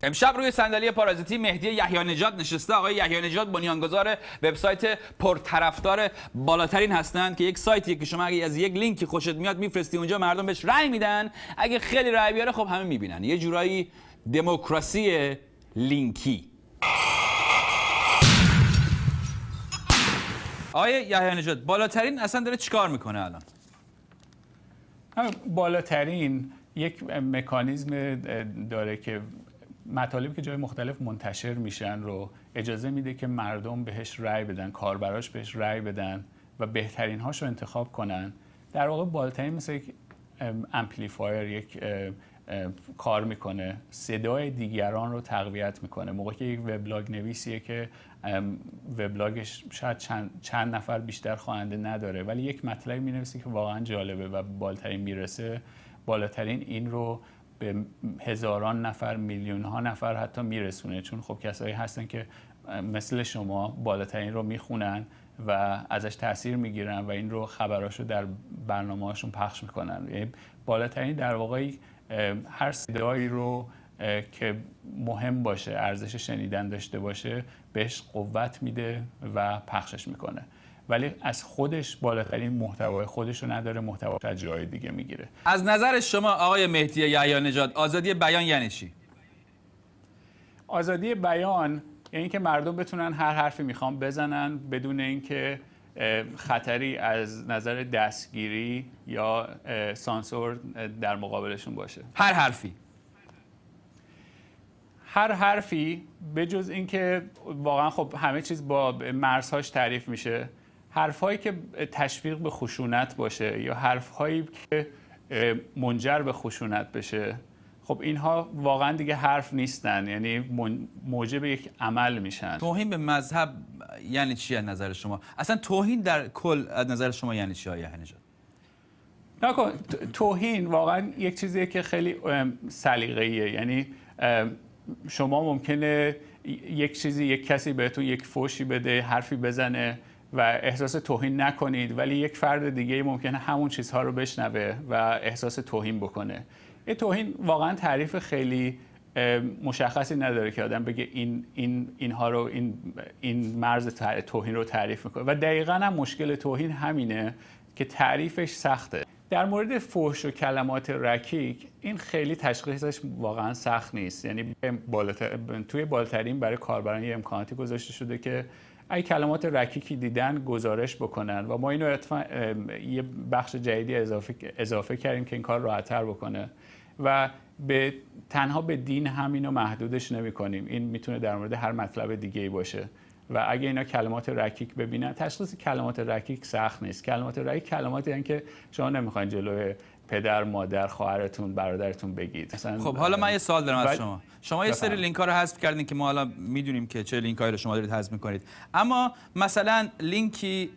امشب روی صندلی پارازیتی مهدی یحیی نژاد نشسته. آقای یحیی نژاد بنیانگذار وبسایت پرطرفدار بالاترین هستند که یک سایتیه که شما اگه از یک لینکی خوشت میاد میفرستی اونجا، مردم بهش رأی میدن. اگه خیلی رأی بیاره خب همه میبینن. یه جورایی دموکراسی لینکی. آقای یحیی نژاد، بالاترین اصلا داره چیکار میکنه الان؟ بالاترین یک مکانیزم داره که مطالبی که جای مختلف منتشر میشن رو اجازه میده که مردم بهش رأی بدن، کاربراش بهش رأی بدن و بهترین هاش رو انتخاب کنن. در واقع بالاترین مثل یک امپلیفایر، یک کار میکنه، صدای دیگران رو تقویت میکنه. موقعی که یک وبلاگ نویسیه که وبلاگش شاید چند نفر بیشتر خواننده نداره، ولی یک مطلبی مینویسه که واقعا جالبه و بالاترین میرسه، بالاترین این رو به هزاران نفر، میلیون ها نفر حتی میرسونه، چون خب کسایی هستن که مثل شما بالاترین رو میخونن و ازش تاثیر میگیرن و این رو خبراشو در برنامه‌هاشون پخش میکنن. یعنی بالاترین در واقع هر صدایی رو که مهم باشه، ارزش شنیدن داشته باشه، بهش قوت میده و پخشش میکنه. ولی از خودش بالاترین محتوای خودش رو نداره، محتواش از جای دیگه میگیره. از نظر شما آقای مهدی یحیی نژاد، آزادی بیان یعنی چی؟ آزادی بیان یعنی اینکه مردم بتونن هر حرفی میخوان بزنن بدون اینکه خطری از نظر دستگیری یا سانسور در مقابلشون باشه. هر حرفی؟ هر حرفی، بجز اینکه واقعا خب همه چیز با مرزهاش تعریف میشه. حرفهایی که تشویق به خشونت باشه یا حرفهایی که منجر به خشونت بشه، خب اینها واقعا دیگه حرف نیستن، یعنی موجب یک عمل میشن. توهین به مذهب یعنی چی از نظر شما؟ اصلا توهین در کل از نظر شما یعنی چی آقای یحیی نژاد؟ نکن، توهین واقعا یک چیزیه که خیلی سلیقه‌ایه. یعنی شما ممکنه یک کسی بهتون یک فوشی بده، حرفی بزنه و احساس توهین نکنید، ولی یک فرد دیگه ممکنه همون چیزها رو بشنوه و احساس توهین بکنه. این توهین واقعا تعریف خیلی مشخصی نداره که آدم بگه اینها رو این مرز توهین رو تعریف میکنه و دقیقاً هم مشکل توهین همینه که تعریفش سخته. در مورد فحش و کلمات رکیک این خیلی تشخیصش واقعا سخت نیست. یعنی توی بالاترین برای کاربران یه امکاناتی گذاشته شده که اگه کلمات رکیکی دیدن گزارش بکنن و ما اینو یه بخش جدیدی اضافه کردیم که این کار راحت‌تر بکنه و تنها به دین هم اینو محدودش نمی‌کنیم. این میتونه در مورد هر مطلب دیگه‌ای باشه و اگه اینا کلمات رکیک ببینن، تشخیص کلمات رکیک سخت نیست. کلمات رکیک کلماتی هستن که شما نمیخواین جلوی پدر، مادر، خواهرتون، برادرتون بگید. خب حالا من یه سوال دارم از شما یه سری لینک ها رو حذف کردین که ما حالا میدونیم که چه لینک هایی رو شما دارید حذف میکنید، اما مثلا لینکی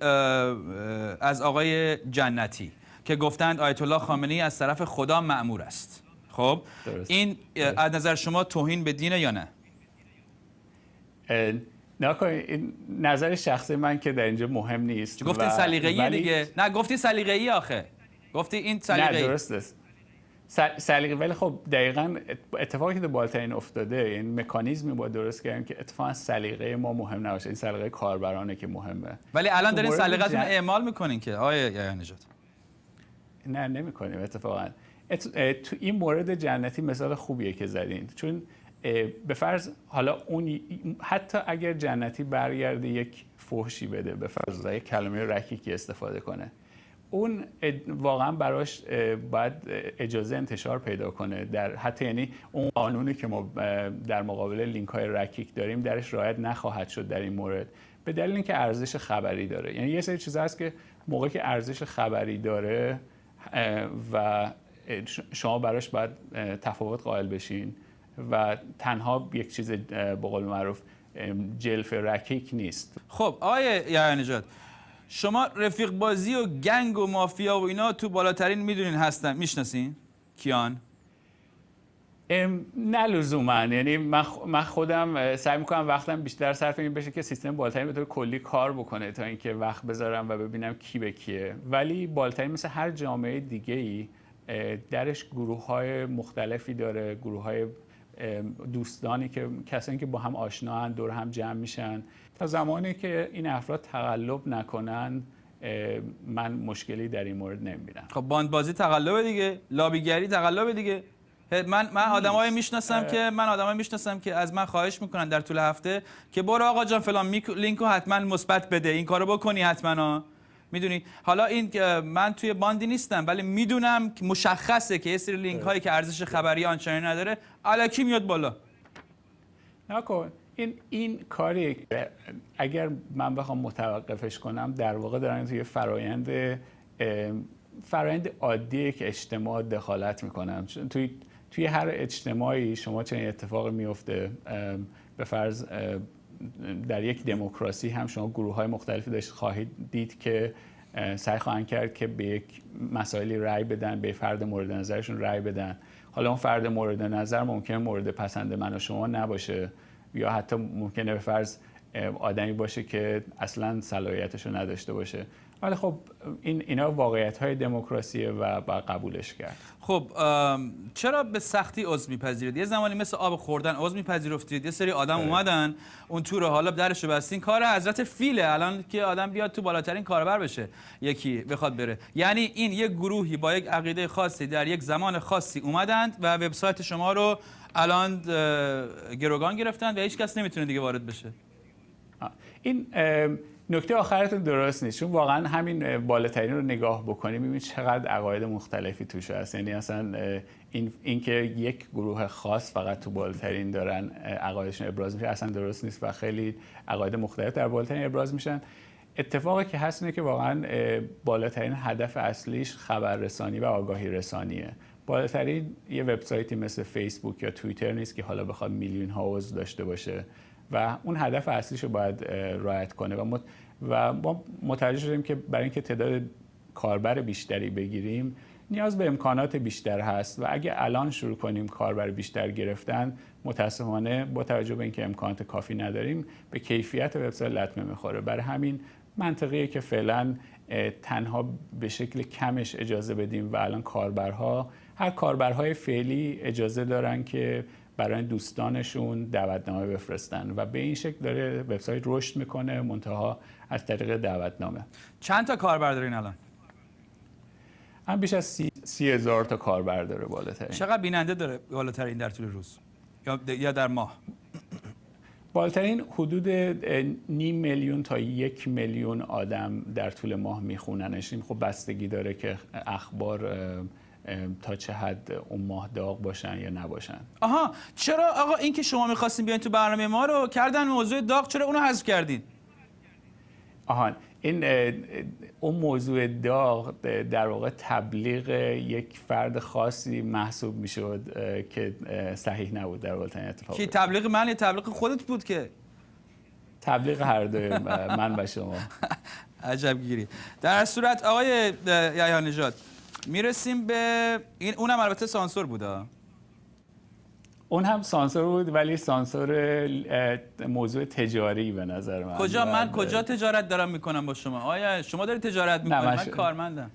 از آقای جنتی که گفتند آیت الله خامنه‌ای از طرف خدا مأمور است، خب این از نظر شما توهین به دینه یا نه؟ این نظر شخصی من که در اینجا مهم نیست. گفتین سلیقه‌ای دیگه. نه گفتی سلیقه‌ای، آخه گفتی این سلیقه‌ای. نه درسته سلیقه، ولی خب دقیقاً اتفاقی که بالاترین افتاده، این مکانیزمی با درست کردیم که اتفاقاً سلیقه ما مهم نباشه، این سلیقه کاربرانه که مهمه. ولی الان دارین سلیقه‌تون رو اعمال میکنین که آقای یحیی نژاد. نه نمی‌کنیم اتفاقاً. تو این مورد جنتی مثال خوبیه که زدین، چون به فرض حالا اون حتی اگر جنتی برگرده یک فحشی بده، به فرض یک کلمه رکیکی استفاده کنه، اون واقعا براش باید اجازه انتشار پیدا کنه. در حتی یعنی اون قانونی که ما در مقابل لینک های رکیک داریم درش رعایت نخواهد شد در این مورد، به دلیل اینکه ارزش خبری داره. یعنی یه سری چیزا هست که موقعی که ارزش خبری داره و شما براش باید تفاوت قائل بشین و تنها یک چیز به قول معروف جلف رکیک نیست. خب آقای یحیی نژاد، شما رفیق بازی و گنگ و مافیا و اینا تو بالاترین میدونین هستن، میشناسین کیان؟ نه لزوما. یعنی من خودم سعی میکنم وقتم بیشتر صرف این بشه که سیستم بالاترین به طور کلی کار بکنه تا اینکه وقت بذارم و ببینم کی به کیه. ولی بالاترین مثل هر جامعه دیگه‌ای درش گروه‌های مختلفی داره، گروه‌های دوستانی که کسانی که با هم آشنان دور هم جمع میشن. تا زمانی که این افراد تقلب نکنن من مشکلی در این مورد نمیبینم. خب باندبازی تقلب دیگه، لابیگری تقلب دیگه. من آدمایی میشناسم که از من خواهش میکنن در طول هفته که برو آقا جان فلان لینکو حتما مثبت بده، این کارو بکنی حتما. میدونی حالا این من توی باندی نیستم ولی میدونم که مشخصه که یه سری لینک هایی که ارزش خبری آنچنانی نداره الکی میاد بالا. نکن این کاری اگر من بخوام متوقفش کنم در واقع دارن توی فرآیند عادیه که اجتماع دخالت میکنم. توی هر اجتماعی شما چنین اتفاقی میفته، به فرض در یک دموکراسی هم شما گروه‌های مختلفی خواهید دید که سعی خواهند کرد که به یک مسائلی رأی بدن، به فرد مورد نظرشون رأی بدن. حالا اون فرد مورد نظر ممکنه مورد پسند من و شما نباشه یا حتی ممکنه به فرض آدمی باشه که اصلا صلاحیتش رو نداشته باشه، ولی خب اینا واقعیت‌های دموکراسیه و با قبولش کرد. خب چرا به سختی عضو میپذیرید؟ یه زمانی مثل آب خوردن عضو میپذیرفتید، یه سری آدم اومدن اون تو رو حالا درشو بستین. کار حضرت فیله الان که آدم بیاد تو بالاترین کاربر بشه، یکی بخواد بره. یعنی این یک گروهی با یک عقیده خاصی در یک زمان خاصی اومدند و وبسایت شما رو الان گروگان گرفتن و هیچ کس نمیتونه دیگه وارد بشه. این نکته آخرتون درست نیست، چون واقعا همین بالاترین رو نگاه بکنیم میبینید چقدر عقاید مختلفی توش هست. یعنی اصلا این که یک گروه خاص فقط تو بالاترین دارن عقایدشون ابراز میشه اصلا درست نیست و خیلی عقاید مختلف در بالاترین ابراز میشن. اتفاقی که هست اینه که واقعا بالاترین هدف اصلیش خبررسانی و آگاهی رسانیه. بالاترین یه وبسایتی مثل فیسبوک یا توییتر نیست که حالا بخواد میلیون ها عضو داشته باشه و اون هدف اصلیش رو باید رعایت کنه و ما متوجه شدیم که برای اینکه تعداد کاربر بیشتری بگیریم نیاز به امکانات بیشتر هست و اگه الان شروع کنیم کاربر بیشتر گرفتن متاسفانه با توجه به اینکه امکانات کافی نداریم به کیفیت وبسایت لطمه میخوره. برای همین منطقیه که فعلا تنها به شکل کمش اجازه بدیم و الان هر کاربرهای فعلی اجازه دارن که برای دوستانشون دعوتنامه بفرستن و به این شکل داره وبسایت رشد میکنه، منتها از طریق دعوتنامه. چند تا کاربر دارین الان؟ هم بیش از 30,000 تا کاربر داره بالاترین. چقدر بیننده داره بالاترین در طول روز یا در ماه؟ بالاترین حدود 500,000 تا 1,000,000 آدم در طول ماه میخوننش. این خب بستگی داره که اخبار تا چه حد اون ماه داغ باشن یا نباشن. آها، چرا آقا این که شما می‌خواستین بیاین تو برنامه ما رو کردن موضوع داغ، چرا اونو حذف کردین؟ آها، اون موضوع داغ در واقع تبلیغ یک فرد خاصی محسوب میشد که صحیح نبود در بالاترین اتفاق. کی تبلیغ من یا تبلیغ خودت بود که؟ تبلیغ هر دوی من و شما. عجب گیری. در صورت آقای یحیی نژاد میرسیم به اونم البته سانسور بوده. اون هم سانسور بود ولی سانسور موضوع تجاری به نظر من. کجا تجارت دارم میکنم با شما؟ آیا شما داری تجارت میکنید؟ من کارمندم.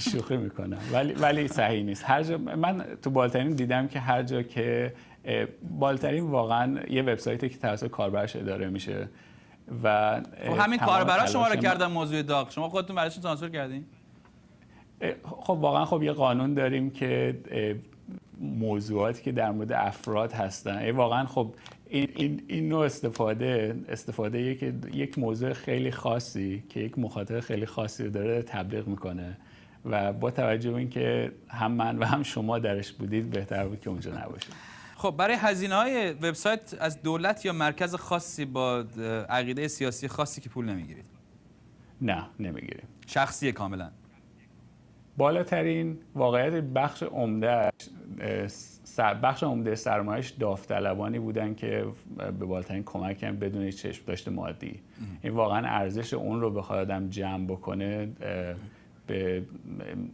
شوخی میکنم ولی صحیح نیست. من تو بالاترین دیدم که هر جا که بالاترین واقعا یه وبسایتی که توسط کاربرش اداره میشه و همین کاربرا شما رو کردن موضوع داغ، شما خودتون براشون سانسور کردین؟ خب واقعا یه قانون داریم که موضوعاتی که در مورد افراد هستن واقعا خب این نوع استفاده که یک موضوع خیلی خاصی که یک مخاطب خیلی خاصی رو داره تبلیغ میکنه و با توجه به اینکه هم من و هم شما درش بودید بهتر بود که اونجا نباشید. خب برای هزینه‌های وبسایت از دولت یا مرکز خاصی با عقیده سیاسی خاصی که پول نمیگیرید؟ نه نمیگیریم. شخصیه کاملا. بالاترین واقعیت بخش عمده سرمایه‌اش داوطلبانی بودن که به بالاترین کمک هم بدون هیچ چشم داشته مادی. این واقعا ارزش اون رو بخواد آدم جمع بکنه به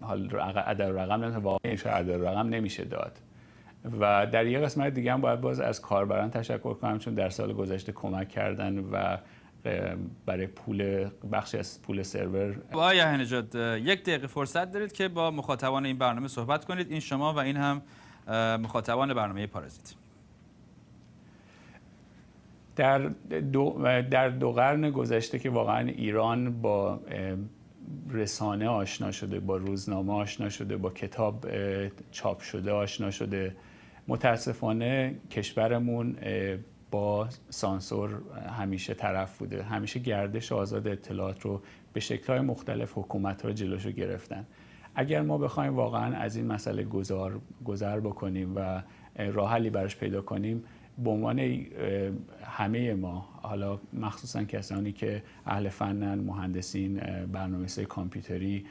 حال عدد رقم نمیشه داد. و در یه قسمت دیگه هم باید باز از کاربران تشکر کنم چون در سال گذشته کمک کردن و برای بخشی از پول سرور. آقای یحیی نژاد 1 دقیقه فرصت دارید که با مخاطبان این برنامه صحبت کنید. این شما و این هم مخاطبان برنامه پارازیت. در دو قرن گذشته که واقعا ایران با رسانه آشنا شده، با روزنامه آشنا شده، با کتاب چاپ شده آشنا شده، متاسفانه کشورمون با سانسور همیشه طرف بوده. همیشه گردش آزاد اطلاعات رو به شکل‌های مختلف حکومت‌ها جلوشو گرفتن. اگر ما بخوایم واقعا از این مسئله گذر بکنیم و راه حلی براش پیدا کنیم، به عنوان همه ما، حالا مخصوصا کسانی که اهل فنن، مهندسین، برنامه‌نویسای کامپیوتری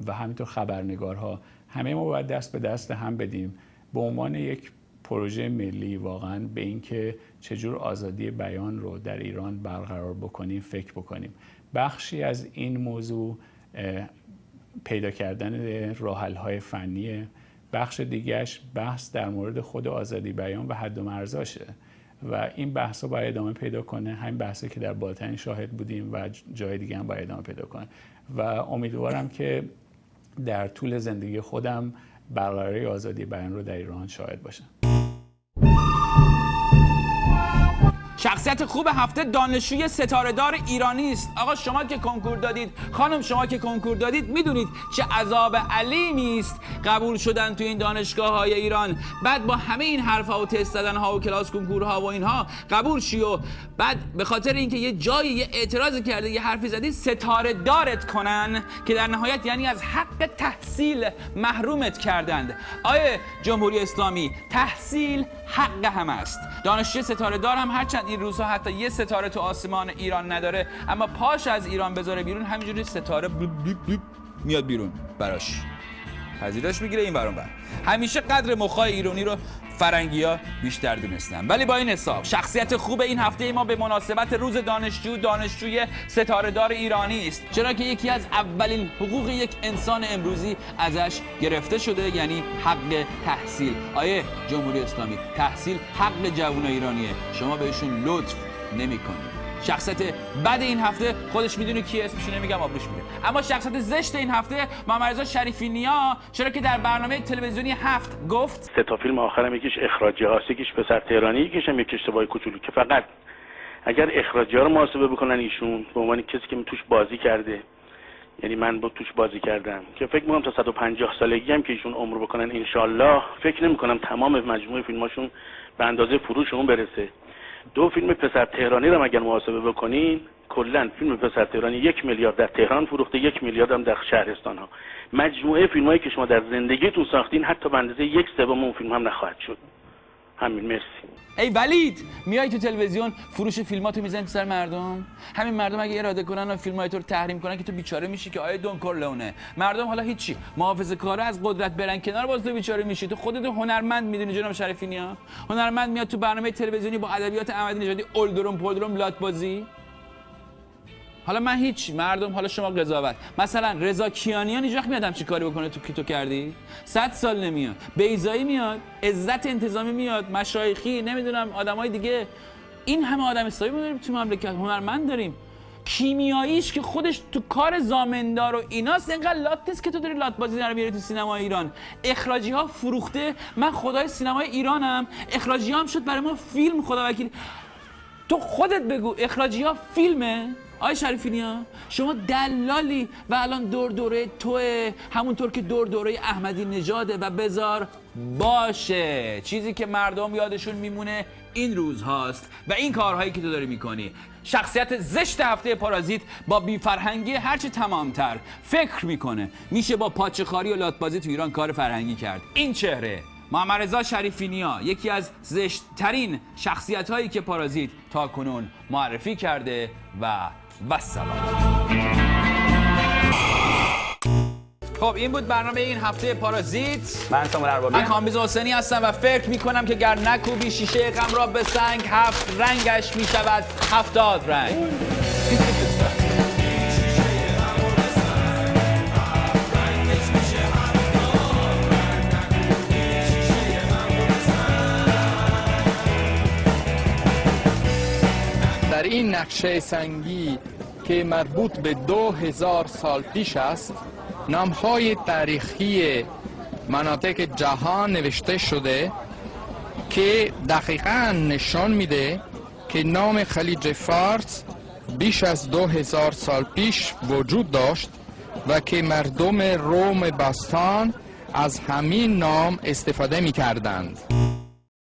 و همینطور خبرنگارها، همه ما باید دست به دست هم بدیم به عنوان یک پروژه ملی واقعا به اینکه چجور آزادی بیان رو در ایران برقرار بکنیم فکر بکنیم. بخشی از این موضوع پیدا کردن راه‌حل‌های فنیه، بخش دیگهش بحث در مورد خود آزادی بیان و حد و مرزاشه و این بحثا باید ادامه پیدا کنه. همین بحثی که در بالاترین شاهد بودیم و جای دیگه هم باید ادامه پیدا کنه و امیدوارم که در طول زندگی خودم برقراری آزادی بیان رو در ایران شاهد باشم. شخصیت خوب هفته دانشجوی ستاره‌دار ایرانی است. آقا شما که کنکور دادید، خانم شما که کنکور دادید، میدونید چه عذاب علیمی است قبول شدن تو این دانشگاه‌های ایران، بعد با همه این حرف‌ها و تست دادن‌ها و کلاس کنکورها و اینها قبول شی و بعد به خاطر اینکه یه جایی یه اعتراض کرده، یه حرفی زدی، ستاره‌دارت کنن که در نهایت یعنی از حق تحصیل محرومت کردند. آیه جمهوری اسلامی، تحصیل حق همه است. دانشجوی ستاره‌دار هم هرچند این روزها حتی یه ستاره تو آسمان ایران نداره، اما پاش از ایران بذاره بیرون همینجوری ستاره بلیب بلیب بلیب میاد بیرون براش، پذیرش میگیره این ورون بر. همیشه قدر مخای ایرانی رو فرنگی‌ها بیشتر دونستن. ولی با این حساب شخصیت خوب این هفته ما به مناسبت روز دانشجوی ستاره‌دار ایرانی است، چرا که یکی از اولین حقوق یک انسان امروزی ازش گرفته شده، یعنی حق تحصیل. آیه جمهوری اسلامی، تحصیل حق جوان ایرانیه، شما بهشون لطف نمی‌کنید. شخصیت بد این هفته خودش میدونه کی اسمش نمیگم آبروش میره، اما شخصیت زشت این هفته محمد رضا شریفی نیا، چرا که در برنامه تلویزیونی 7 گفت 3 تا فیلم آخرم یکیش اخراجی هاست، یکیش پسر تهرانی، یکیش هم یک اشتباه کوچولو که فقط اگر اخراجی ها رو محاسبه بکنن ایشون به عنوان کسی که توش بازی کرده، یعنی من با توش بازی کردم، که فکر می‌کنم تا 150 سالگی هم که ایشون عمر بکنن انشالله، فکر نمی‌کنم تمام مجموعه فیلماشون به اندازه فروش اون برسه. 2 فیلم پسر تهرانی رو اگر محاسبه بکنین، کلا فیلم پسر تهرانی 1 میلیارد در تهران فروخته، 1 میلیارد هم در شهرستان ها. مجموعه فیلمایی که شما در زندگیتون ساختین حتی به اندازه 1/3 اون فیلم هم نخواهد شد. همین، مرسی. ای ولید، میای تو تلویزیون فروش فیلماتو میزنی تو سر مردم. همین مردم اگه اراده کنن و فیلمای تو رو تحریم کنن که تو بیچاره میشی که آیه دون کورلونه. مردم حالا هیچی، محافظه‌کارا از قدرت برن کنار، باز تو بیچاره میشی. تو خودت هنرمند میدونی جناب شریفی نیا؟ هنرمند میاد تو برنامه تلویزیونی با ادبیات احمدی نژادی اولدروم پولدروم لات بازی. حالا من هیچ، مردم حالا شما قضاوت. مثلا رضا کیانیان هیچ وقت میادم چی کاری بکنه تو که تو کردی؟ 100 سال نمیاد. بیضایی میاد، عزت انتظامی میاد، مشایخی، نمیدونم آدمای دیگه. این همه آدم حسابی ما داریم تو مملکت، هنرمند داریم. کیمیاییش که خودش تو کار زامندار و ایناست، اینقدر لات نیست که تو داری لات بازی در میاری تو سینما ایران. اخراجی ها فروخته. من خدای سینمای ایرانم، اخراجی ها هم شد برای ما فیلم. خدا وکیل تو خودت بگو اخراجی ها فیلمه؟ آی شریفی نیا، شما دلالی و الان دوره توه، همونطور که دوره احمدی نژاده و بذار باشه. چیزی که مردم یادشون میمونه این روز هاست و این کارهایی که تو داری میکنی. شخصیت زشت هفته پارازیت با بیفرهنگی هرچی تمامتر فکر میکنه میشه با پاچه‌خواری و لاتبازی تو ایران کار فرهنگی کرد. این چهره محمد رضا شریفی نیا یکی از زشت‌ترین شخصیت‌هایی که پارازیت تا کنون معرفی کرده و والسلام. خب این بود برنامه این هفته پارازیت. من سامان اربابی، من کامبیز حسینی هستم و فکر میکنم که گر نکوبی شیشه غم را به سنگ، 7 رنگش میشود 70 رنگ. در این نقشه سنگی که مربوط به 2000 سال پیش است، نام‌های تاریخی مناطق جهان نوشته شده که دقیقاً نشان میده که نام خلیج فارس بیش از 2000 سال پیش وجود داشت و که مردم روم باستان از همین نام استفاده می‌کردند.